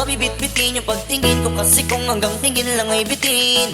bibit-bitin yung pagtingin ko. Kasi kung hanggang tingin lang ay bitin,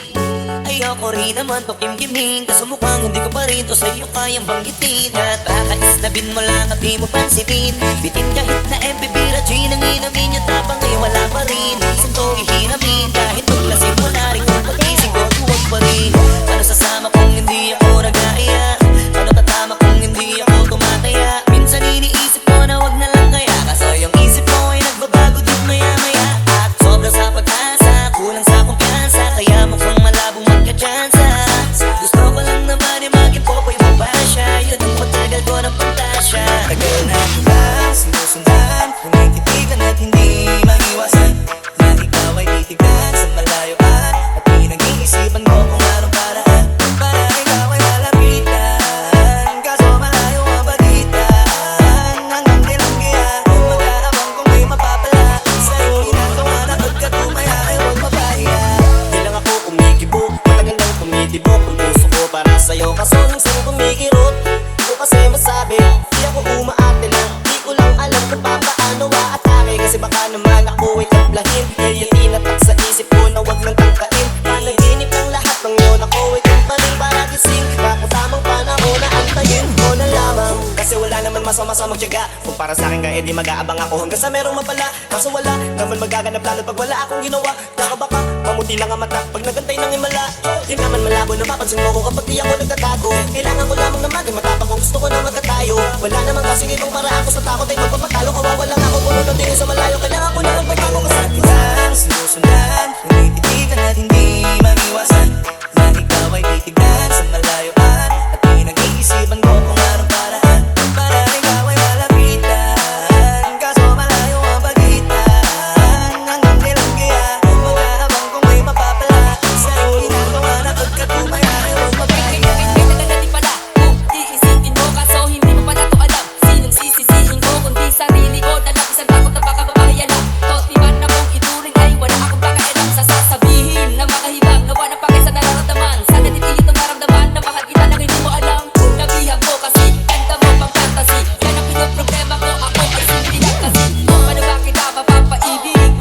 ayoko rin naman to kim-kimin. Kaso mukhang hindi ko pa rin to sa'yo kayang banggitin. At kakaislabin mo lang at di mo pansinin. Bitin kahit na MPB Gin ang inamin yung tapang ngayon wala pa rin. Minsan to ihiramin kahit maglasing mo na rin. Kung pag-isip ko tuwag pa rin. Paano sasama kung hindi ako nag-aaya? Paano tatama kung hindi ako tumataya? Minsan iniisip ko na wag na lang kaya. Kaso yung isip ko ay nagbabago din maya-maya. At sobra sa pag-asa, kulang sa kumpiyansa, kaya mukhang malabong magka-tsansa. Gusto ko lang naman yung maging popoy mo pa siya. Yun ang matagal ko ng pantasya. Tagal na kita sinusundan, kumikitigan at hindi maiwasan na ikaw ay titignan sa malayuan. At pinag-iisipan ko kung anong paraan para ikaw ay malapitan. Kaso malayo ang pagitan, hanggang kailan kaya mag-aabang kung may mapapala sa'yo ginagawa na pagkatumaya ay huwag mapahiya. Di lang ako kumikibo, matagal nang tumitibok ang puso ko para sa'yo. Kaso minsan kumikirot, di ko kasi masabi, di ako umaate lang. Di ko lang alam kung paano aatake, kasi baka naman ako ay tablahin. Kaya tinatak sa isip ko na wag nang tangkain. Panaginip ng lahat ng yun, ako ay tumpaling para gising. Na kung tamang panahon na antayin ko na lamang, kasi wala naman masama-sa magtiyaga. Kung para sa akin ka edi mag-aabang ako hanggang sa merong mapala. Kaso wala naman magaganap lalo pag wala akong ginawa. Kaka baka mamuti lang ang mata pag nagantay ng himala. Di naman malabo na mapansin mo ko kapag di ako nagtatago. Kailangan ko lamang na maging matapang kung gusto ko na magkatayo. Wala namang kasing ibang para ako sa takot ay magpapatalo. Kawawa lang ako puno ng tingin sa malayo. Kailangan ko na magpagbago kasi kita sinusundan, kumikitigan at hindi maiwasan na ikaw ay titignan sa malayuan. At pinag-iisipan ko kung anong paraan para ikaw ay malapitan. Kaso malayo ang pagitan, hanggang kailan kaya mag-aabang kung may mapapala sa'yo ginagawa na pagkatumaya ay huwag mapahiya. Kailangan pala kung iisipin mo, kaso hindi mo pala to alam. Sinong sisisihin ko kundi sarili ko? Dahil isang takot na baka babahayan lang. Toti man akong ituring ay wala akong pakailam sa sasabihin na makahibang na wala pakay sa nararamdaman. Sana di pilitong maramdaman na mahal kita lang hindi mo alam. Nabihag ko kasi kanta mo pang fantasy. Yan ang pinoproblema ko, ako ay simple lang kasi. Paano ba kita mapapaibig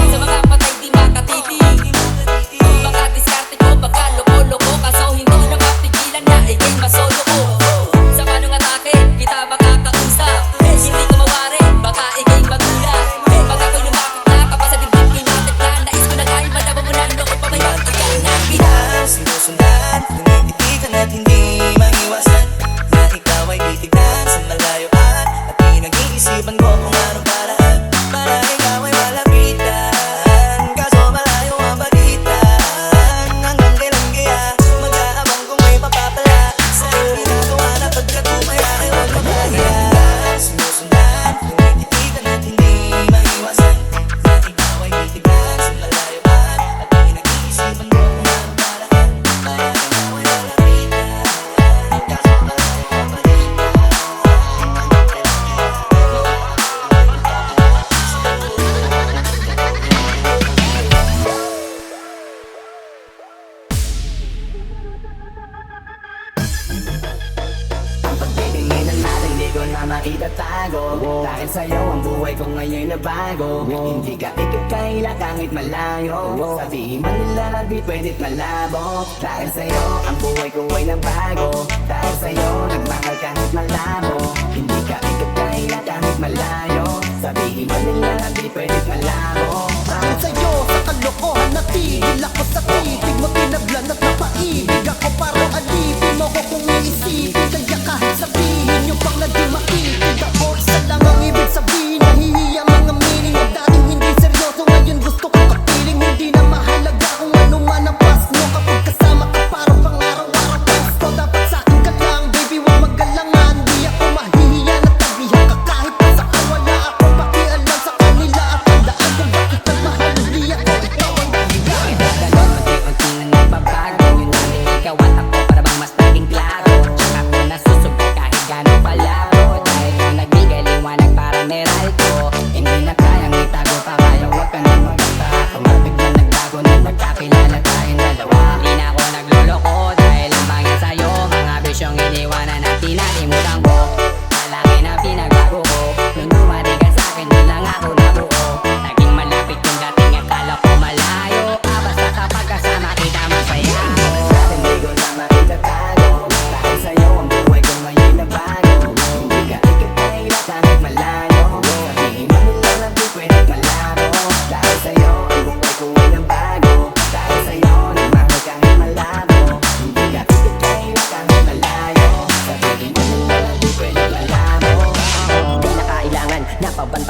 sa mga patay di makatitig? Baka diskarte ko, baka loko-loko, kaso hindi na mapigilan na ikay masolo ko. Sa manong atake, kita makakausap. Hindi ko mawari, baka ikay magulat. Baka ko'y lumapit na, kapag sa dibdib kinatik na. Nais ko na kahit malabo mo na loko pa may magkagal na kita. Sinusundan, kumikitigan at hindi maiwasan na ikaw ay titignan sa malayuan. At pinag-iisipan ko kung anong paraan para ikaw ay malapitan. Kaso malayo ang pagitan, hanggang kailan kaya mag-aabang kung may mapapala sa'yo ginagawa na pagkatumaya ay huwag mapahiya. Sinusundan, kumikitigan at hindi maiwasan na ikaw ay titignan sa malayuan. At pinag-iisipan ko kung anong paraan para ikaw ay malapitan. Kaso malayo ang pagitan, hanggang kailan kaya Pagtitinginan natin di ko na maitatago. Dahil sa'yo ang buhay ko ngayon nabago. Hindi ka ikot kaila kahit malayo. Sabihin man nila na di pwedit malabo. Dahil sa'yo ang buhay ko ay nabago. Dahil sa'yo nagmahal kahit malabo. Hindi ka ikot kaila kahit malayo. Sabihin man nila na di pwedit malabo. Dahil sa'yo sa kalokohan natigil ako sa titig mo. Tinablan at napaibig ako parang alipin mo ko kung iisipin. Kaya kahit sabihin nyo pang naging makikid ako, isa lang ang ibig sabihin. Nahihiya mga meaning mo dating hindi seryoso. Ngayon gusto ko kapiling. Hindi na mahalaga kung ano man ang past mo. Kapag kasama ka parang pang-araw-araw Pasko. Dapat sa'kin ka lang baby, huwag magalangan. Di ako mahihiya na tabihan ka kahit pa saan. Wala akong pakialam sa kanila. At tandaan kung bakit nagmahal. Hindi ako ikaw ang dahilan.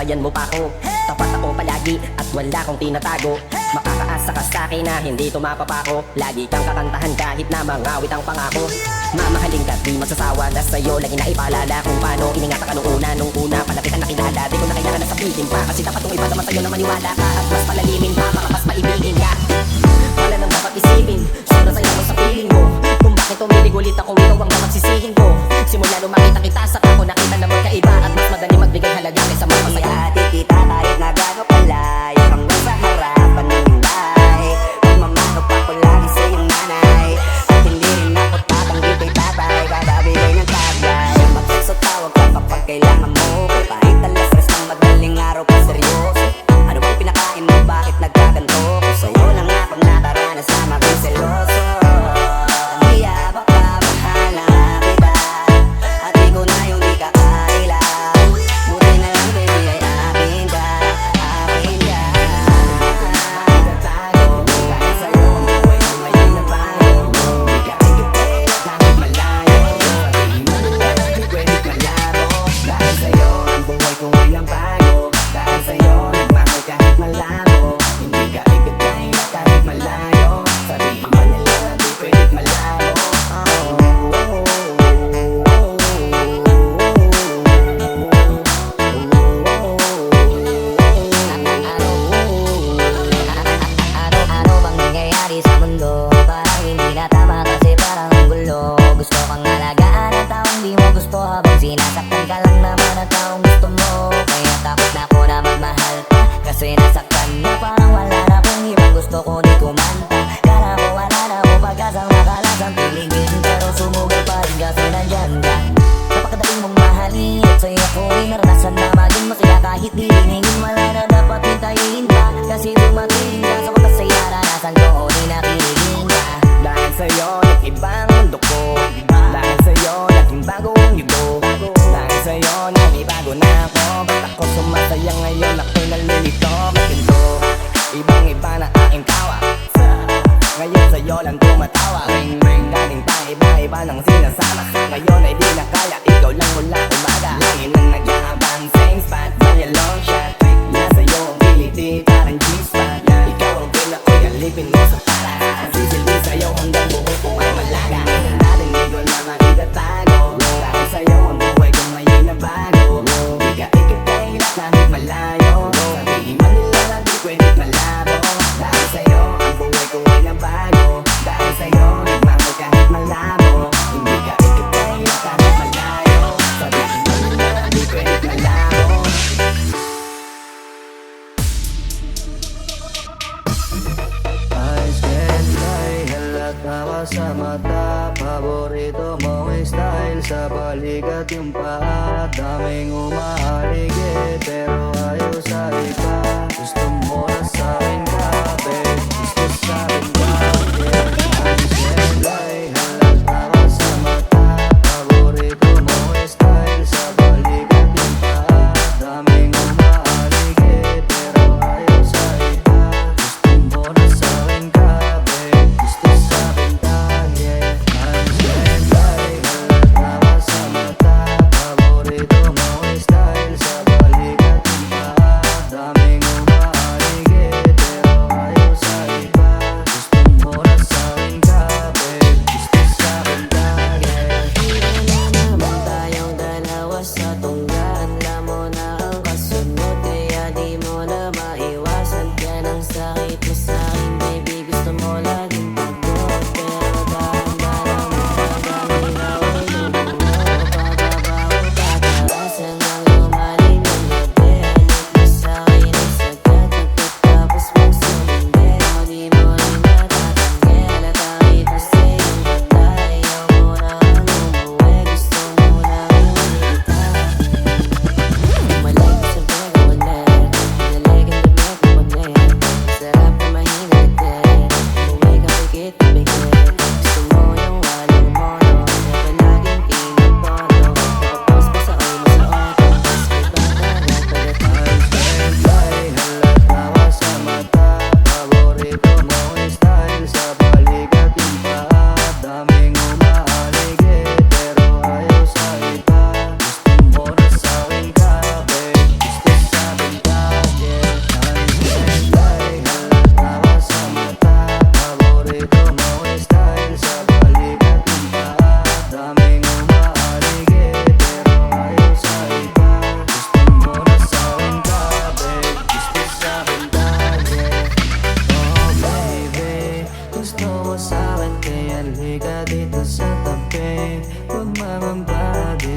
bantayan mo pa ako. Tapat ako palagi at wala akong tinatago. Makakaasa ka sa'kin na hindi to mapapako. Lagi kang kakantahan kahit na mangawit ang pangako. Mamahalin ka di magsasawa na sa'yo. Lagi na ipaalala kung paano iningatan ka nung una palapit ang nakilala. Di ko na kailangan na sabihin pa, kasi dapat kong ipadaman sa'yo na maniwala ka. At mas palalimin pa para mas maibigin ka. Wala nang dapat isipin, sobrang saya mo sa piling mo. Kung bakit tumitig ulit ako, ikaw ang dapat sisihin ko. Simula nung makita kita sa ako, nakita na magkaiba. At mas madali magbigay halaga kaysa magpasaya. Dati kita kahit nagago palayo hanggang sa harapan ng bahay. Magmamano pa ko lagi sa iyong nanay. At hindi rin ako tatanggit kay tatay, kakabigay ng tagay. Mag-text o tawag ka kapag kailangan mo. Kahit alas stress ng madaling araw pa seryoso. Ano bang pinakain mo, bakit nagkaganto? Kung sa'yo lang ako nakaranas na maging seloso. Kaya baka mahala kita, at di ko na yung di ka kaila. Buti na lang baby ay akin ka, akin ka. Tago, dahil sa'yo ang buhay ko ngayon na bago. Di ka ikipay at kahit malayo. Sabihin mo nila na di pwede malabo. Dahil sa'yo ang buhay ko ngayon bago. Dahil sa'yo nagmahal kahit malabo. Hindi ka ikipay at kahit malayo. Sabihin mo nila na di pwede malabo. Ano bang nangyayari sa mundo? Parang hindi na tama kasi parang ang gulo. Gusto kang alagaan ang taong di mo gusto, habang sinasaktan ka lang naman ang taong gusto mo. Kaya takot na ako na magmahal pa, kasi nasaktan mo. Parang wala na kung ibang gusto ko di kumanta. Kala ko wala na ako pag-asang makalasang piligin, pero sumugal pa rin kasi nandyan ka. Napakadaling mong mahalin at sa'yo ako'y naranasan na maging masaya. Kahit dilingin wala na dapat hintayin pa, kasi dumating ka sa wakas ay naranasan ko o di nakiligin ka. Dahil sa'yo nag-ibang mundo ko. Dahil sa'yo naging bago ang yugo. Dahil sa'yo nagibago na ako. Ba't ako sumasaya ngayon, ako'y nalilito. Matinto, ibang iba na aking tawa. Ngayon sa'yo lang tumatawa. Ring ring, galing pa iba-iba ng sinasama. Ngayon ay di na kaya, ikaw lang mula umaga. Lagi nang nag-aabang, same spot, by a long shot. Nasa'yo ang kiliti, parang G-spot. Ikaw ang pinakoy, alipin mo sa para. Ang sisilbi sa'yo hanggang buhay ko ay malaga. Natin di ko na makitatago. Dahil sa'yo ang buhay ko ngayon na bago. Di ka ikipay na kahit malayo. Sabihin man nila na di pwede malabo. Dahil sa'yo ang buhay ko ngayon na bago. Dahil sa'yo nagmamahal kahit malabo. Hindi ka ikipay na kahit malayo. Sabihin man nila na di pwede malabo. Eyes can fly, halata ka sa mata. Paborito mong style, sa balikat yung paa. Daming umaaligid, pero ayaw sa iba. Gusto mo na sa'kin ka, babe, gusto sa'kin ka, yeah. Eyes can fly, halata ka sa mata. Paborito mong style, sa balikat yung paa. Daming umaaligid, pero ayaw sa iba. Gusto mo na sa'kin ka, babe, gusto sa'kin ka, yeah. Eyes can fly, halata ka sa mata. Paborito mong style, sa balikat yung paa. Daming umaaligid, pero ayaw sa iba. Gusto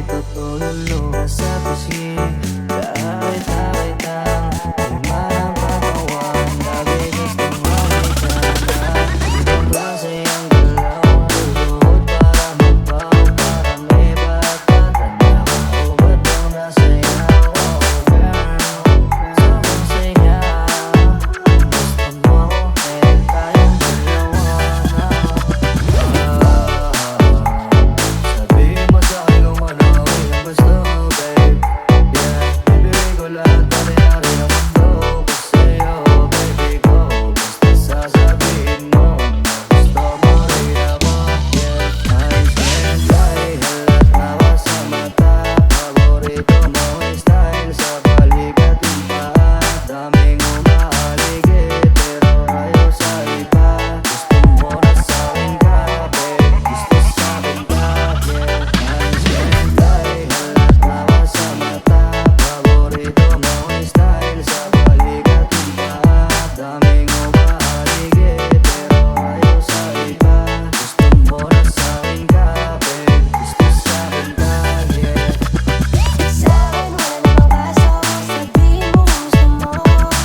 tutulong sa pisngi. Kahit ang imanang katawan, lagi gustong makita na ibang klase ang galaw. Luluhod para magbaw, para may bakatan na ako. Ba't daw nasayaw? Oh girl, sobrang saya. Gusto mo, eh tayong dalawa na. Sabihin mo sa'kin kung ano ang gusto mo, babe. Yeah, bibigay ko lahat na rin ang mundo ko sa'yo, baby ko. Basta sasabihin mo na gusto mo rin ako. Yeah, ayos na yan, kahit halat nawa sa mata. Paborito mo yung style sa balikat yung paa. Daming umaaligid pero ayaw sa iba. Gusto mo na sa'kin ka, babe. Gusto sa'kin ka, yeah. Ayos na yan, kahit halat nawa sa mata. Paborito mo yung style sa balikat yung paa. Daming umaaligid pero ayaw sa iba. Gusto mo na sa'kin ka, babe. Gusto sa'kin ka, yeah. Sa'kin wala namang kaso, sabihin mo kung gusto mo.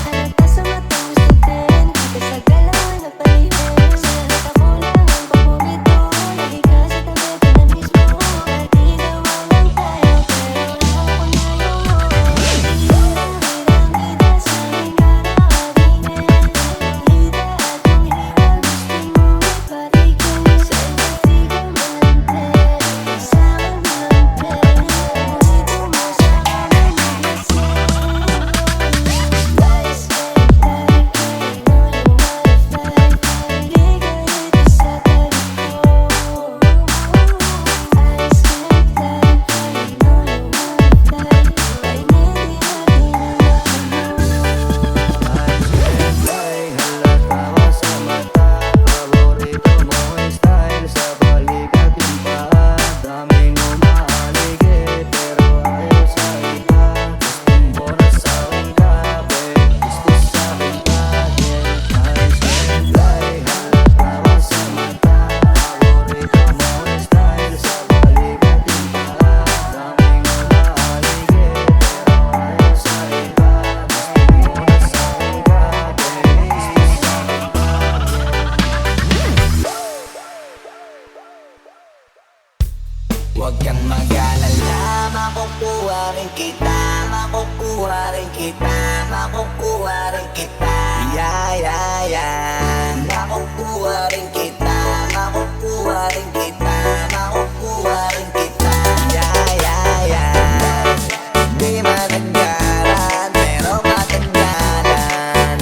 Halata sa mata gusto din, kita sa galaw na palihim. Sa lahat ako lang ang paborito, lagi ka sa tabi ko na mismo. At igawa lang tayo, pero ako na yung mo. Hirang-hirang kita sa aking karahatingin. Hita at kung hiwal gusto mo ibalik yun. Sa'yo di ka malante, sa'kin malante. Dito mo sa'kin maglasing. Guys, kahit tayo kayo, know you wanna fight. Di ka dito sa tabi ko. Guys, kahit tayo kayo, know you wanna fight. Painitin natin ang Ay, halat nawa sa mata. Paborito mo yung style sa balikat yung paa. Daming umaaligid pero ayaw sa iba. Gusto mo na sa'kin ka, babe. Gusto sa'kin ka, yeah. Ayos na yan, ay, halat nawa sa mata. Paborito mo yung style sa balikat yung paa. Daming umaaligid pero ayaw sa iba. Gusto mo na sa'kin ka, babe. Gusto sa'kin ka, Huwag kang mag-alala, makukuha rin kita, makukuha rin kita, makukuha rin kita. Yeah, yeah, yeah. Makukuha rin kita, makukuha rin kita, makukuha rin kita. Yeah, yeah, yeah. Di matagalan, pero matagalan.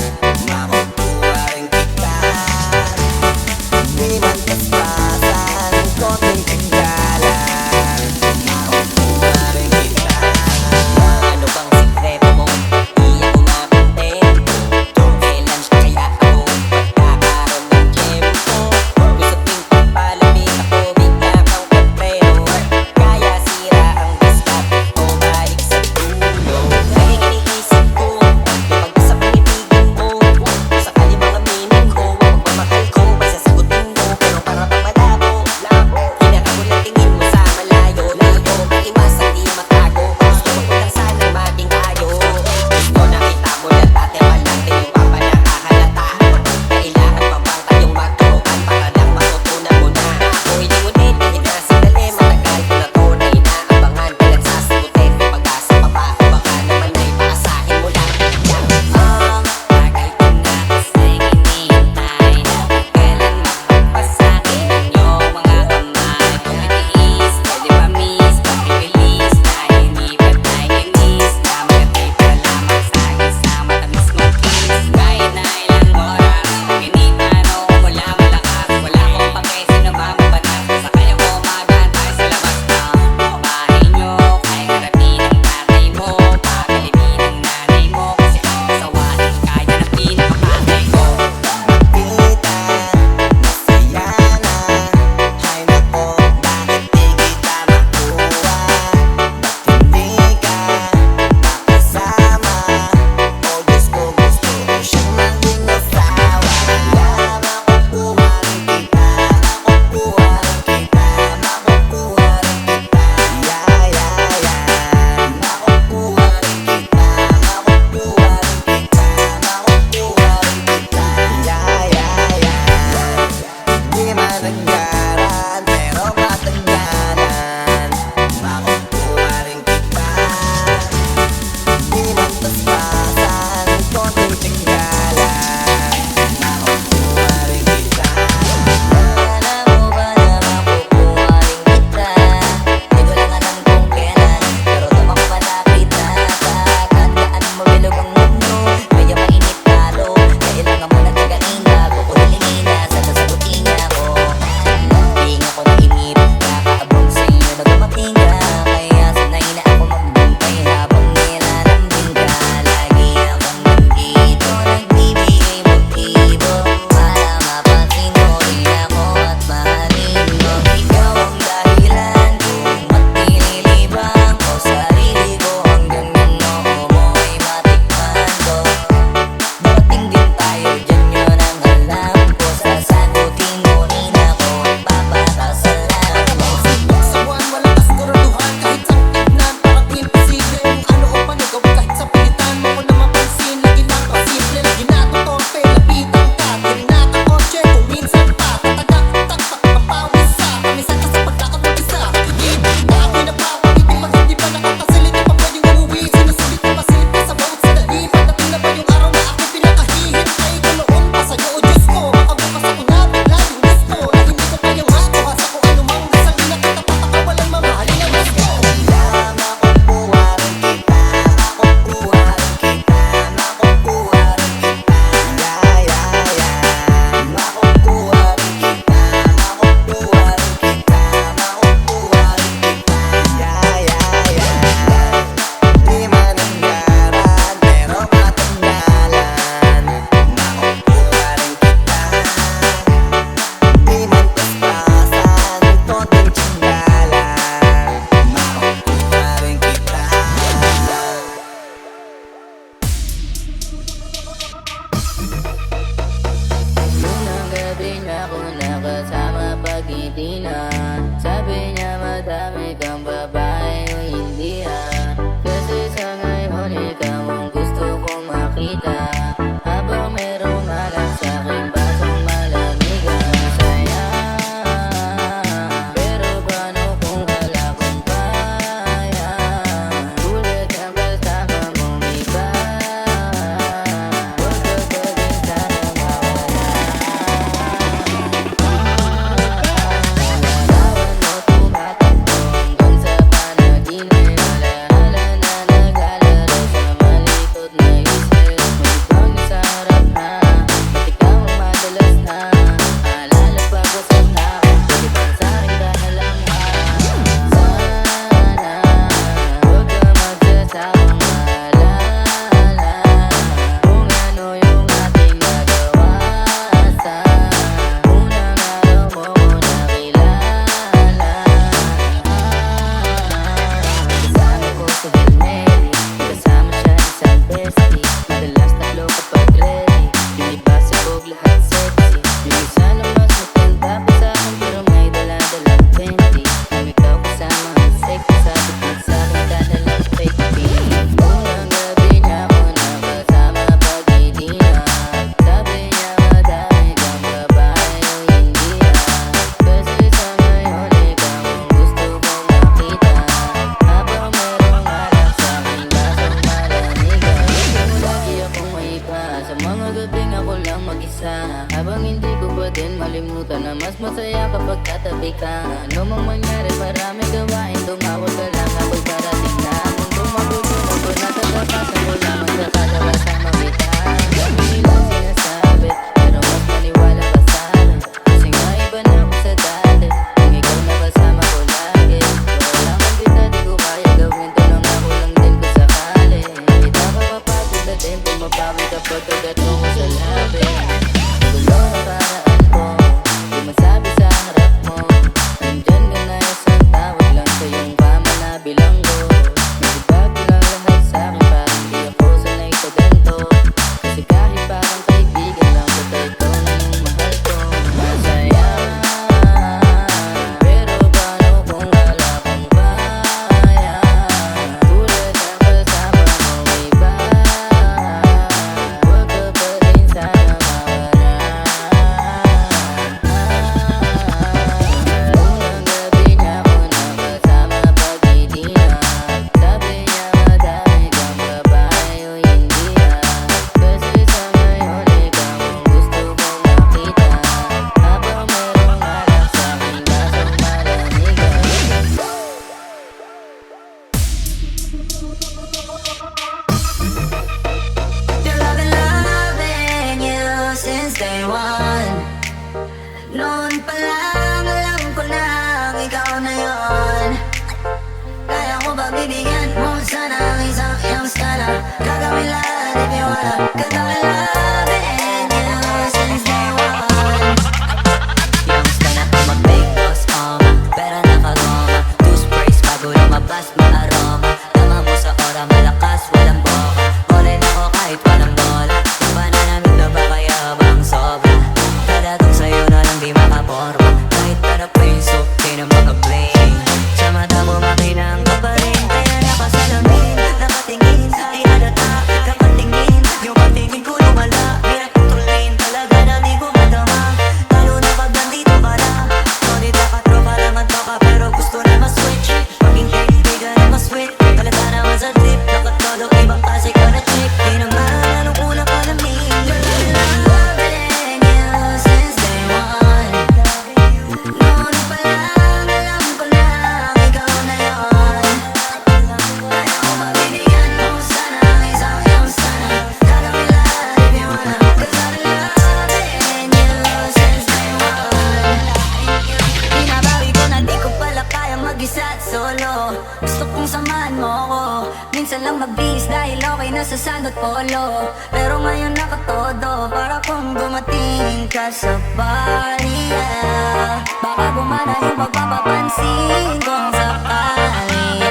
Makukuha rin kita. Di man paspasan, konting tinggalan. Makukuha rin kita. Ano bang sikreto mo? Di ako mapintin. Kailan siya kaya ako magkakaroon ng tempo? Usaping pampalamig ako, bigla tabi ka. Ano mang mangyari, marami gawain. Tumawag ka lang, ako'y parating na. Kung tumagulo na ko, natatapasan ko lamang sa kalawasang mabita. Dami nilang sinasabi, pero mas maniwala ka sa akin. Kasi nga iba na ako sa dati, kung ikaw na kasama ko lagi. Wala kang kita, di ko kaya gawin to nang ako lang din ko sakali. Kita ka papagod na din, pumapawi ka pa tagat mo ko sa labi. Gulo na paraan ko, di masabi sa harap mo. Nandyan ka na isang tawag lang sa iyong kama na bilanggo. Nagbago lang lahat sa'kin, parang di ako sanay sa ganito. Kasi kahit parang kaibigan lang, basta ikaw na yung mahal ko. Masaya, pero paano kung wala kang kaya? Tulad ng kasama mo iba, huwag ka pa rin sana mawala. Unang gabi niya ako nakasama pag-ibig na. Sabi niya madami kang babae o hindi na. Kasi sa ngayon ikaw ang gusto kong makita. Habang merong alak sa'kin kasong malamig ka. Feel I've been loving you since day one. Noon pa lang alam ko na ikaw na yon. Kaya ko ba bibigyan mo sana ang isang iyong sana? Gagawin lahat if you wanna. 'Cause I've been loving you since day one. Yung sana ko mag-bake boss, pera nakagoma. Two sprays bago lumabas ma-aroma. Tama mo sa ora, malakas, walang boka. All-in ako kahit walang bola. Yung pananamit na ba kaya bang sobra? Dadating sa'yo na lang di makaporma. Kahit para pa yung soup, di na maka-blame. Sa mata mo makinang ka pa rin. Kaya nakasalamin, nakatingin, di halata, nakatingin. Yung patingin ko lumala, hirap kontrolin. Talaga na di ko madama, lalo na pag nandito ka na. Solid na katropa lang ang toka, pero gusto na ma-switch. Maging kaibigan na ma-sweet, halata naman sa trip. Nakatodo, ibang klase ka na chick. Di naman anong unang alamin. Loving you since day one. Noon pa lang alam ko na ikaw na yon. Kaya ko mabibigyan mo sana ang isang iyong sana. Gagawin lahat if you wanna. 'Cause I've been loving you since day one. Binabawi ko na di ko pala kaya mag-isa at solo. Gusto kong samahan mo ako. Minsan lang mag-bis dahil okay na sa sandot polo. Pero ngayon nakatodo, para kung dumating ka sa bali, yeah. Baka gumana yung pagpapapansin kung sakali,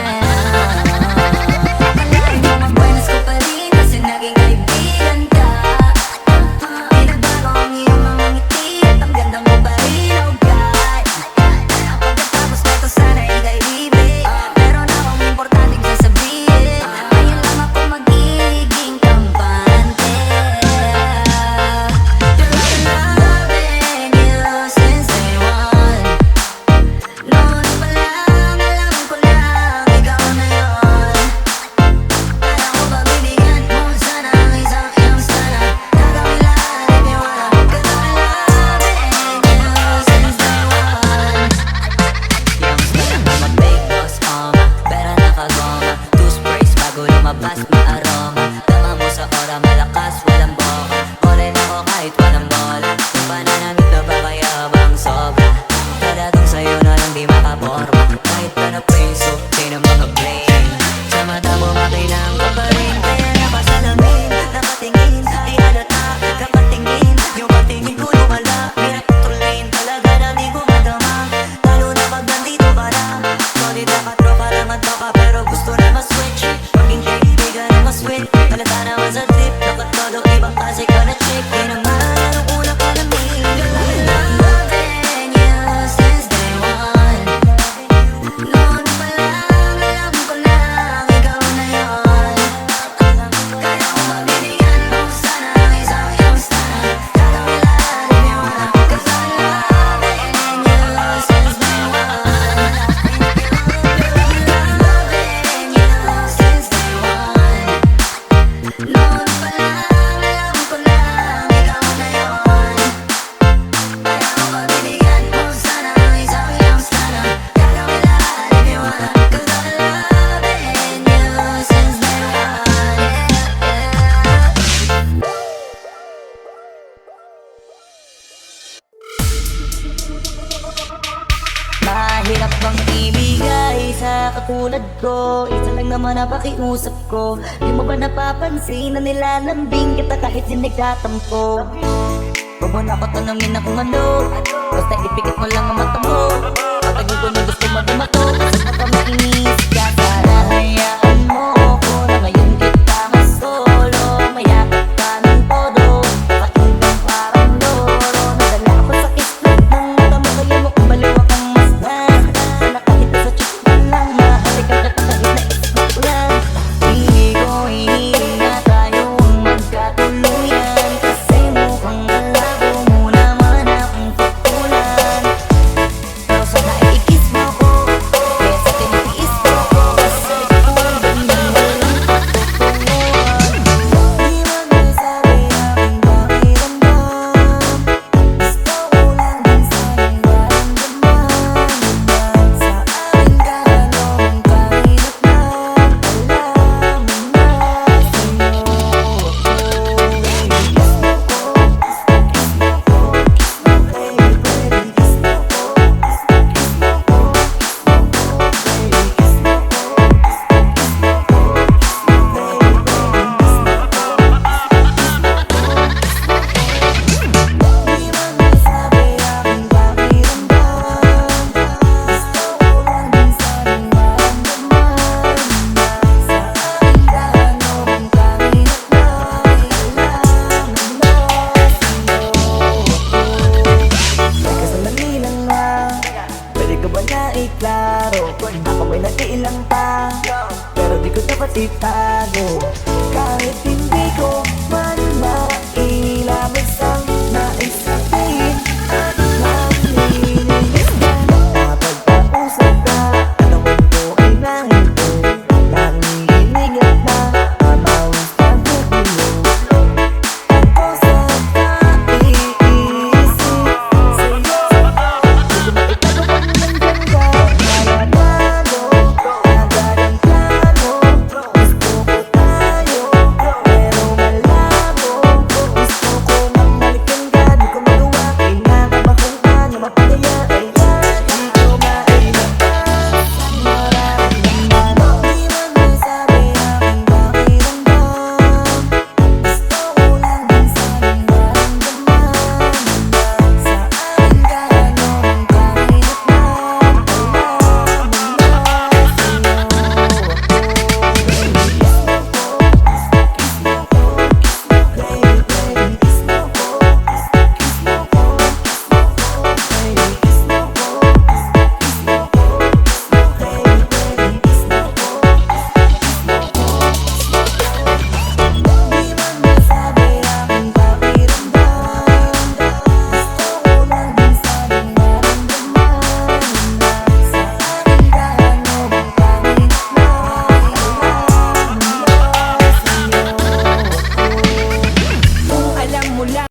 Akalain mo mag-buenas ko pa rin kasi naging kaibigan ka. Pinagbago ang iyong mga ngiti at ang ganda mo pa rin, oh God. Pagkatapos nito sana ika'y libre. Meron akong importanteng sasabihin. Ngayon lang ako magiging kampante. You're loving you since day one. Noon pa lang alam ko na ikaw na yon. Kaya ko ba bibigyan mo sana ang isang iyong sana? Gagawin lahat if you wanna. 'Cause I've been loving you since day one. Yung sana ko mag-bake boss, pera nakagoma. Two sprays bago lumabas ma-aroma. Tama mo sa ora, malakas, walang boka. All-in ako kahit walang bola. Yung pananamit na ba kaya bang sobra? Dadating sa'yo na lang di makaporma. Kahit ano pa yung soup, di na maka-blame. Sa mata mo makinang ka pa rin. Kaya nakasalamin, nakatingin, di halata, nakatingin. Yung patingin ko lumala, hirap kontrolin. Talaga na di ko madama, lalo na pag nandito ka na. Solid na katropa lang ang toka, pero gusto na ma-switch. Maging kaibigan na ma-sweet, halata naman sa trip. Nakatodo, ibang klase ka na chick. Di naman anong unang alamin. Loving you since day one. Noon pa lang alam ko na ikaw na yon. Kaya ko mabibigyan mo sana ang isang iyong sana. Gagawin lahat if you wanna. 'Cause I'm loving you since day one. You're loving katulad ko. Isa lang naman ang pakiusap ko. Di mo ba napapansin na nilalambing kita kahit di nagtatampo? Huwag mo na ako tanongin na kung ano, basta ipikit mo lang ang mata mo. Patagin ko na gusto mo di mato, kasi napamainis ka. Sana hayaan mo ako na ngayon kita masolo. Mayakap ka ng todo, pakinggan parang loro. Nadala ka pa sa kismet ng mata mo, kaya mo kumaliwa kang masdan. Na kahit na sa cheek mo lang, mahalikan ka kahit na isip ko lang. Hindi ko hihiling na tayong magkatuluyan, kasi mukhang malabo mo naman akong tutulan. Pero sana i-kiss mo ko, kesa tinitiis mo ko, kasi kung ganyan walang patutunguhan. Di man masabi aking pakiramdam, gusto ko lang din sana'y maramdaman. Sa akin kahano ang kahirap na alam mo na sa'yo Di man masabi aking pakiramdam, gusto ko lang din sana'y maramdaman. Sa akin kahano ang kahirap na alam mo na sa'yo. Teka sandali lang nga, pwede ka ba na iklaro? Ako ba'y nag-iilang pa, pero di ko dapat itago. Kahit hindi ko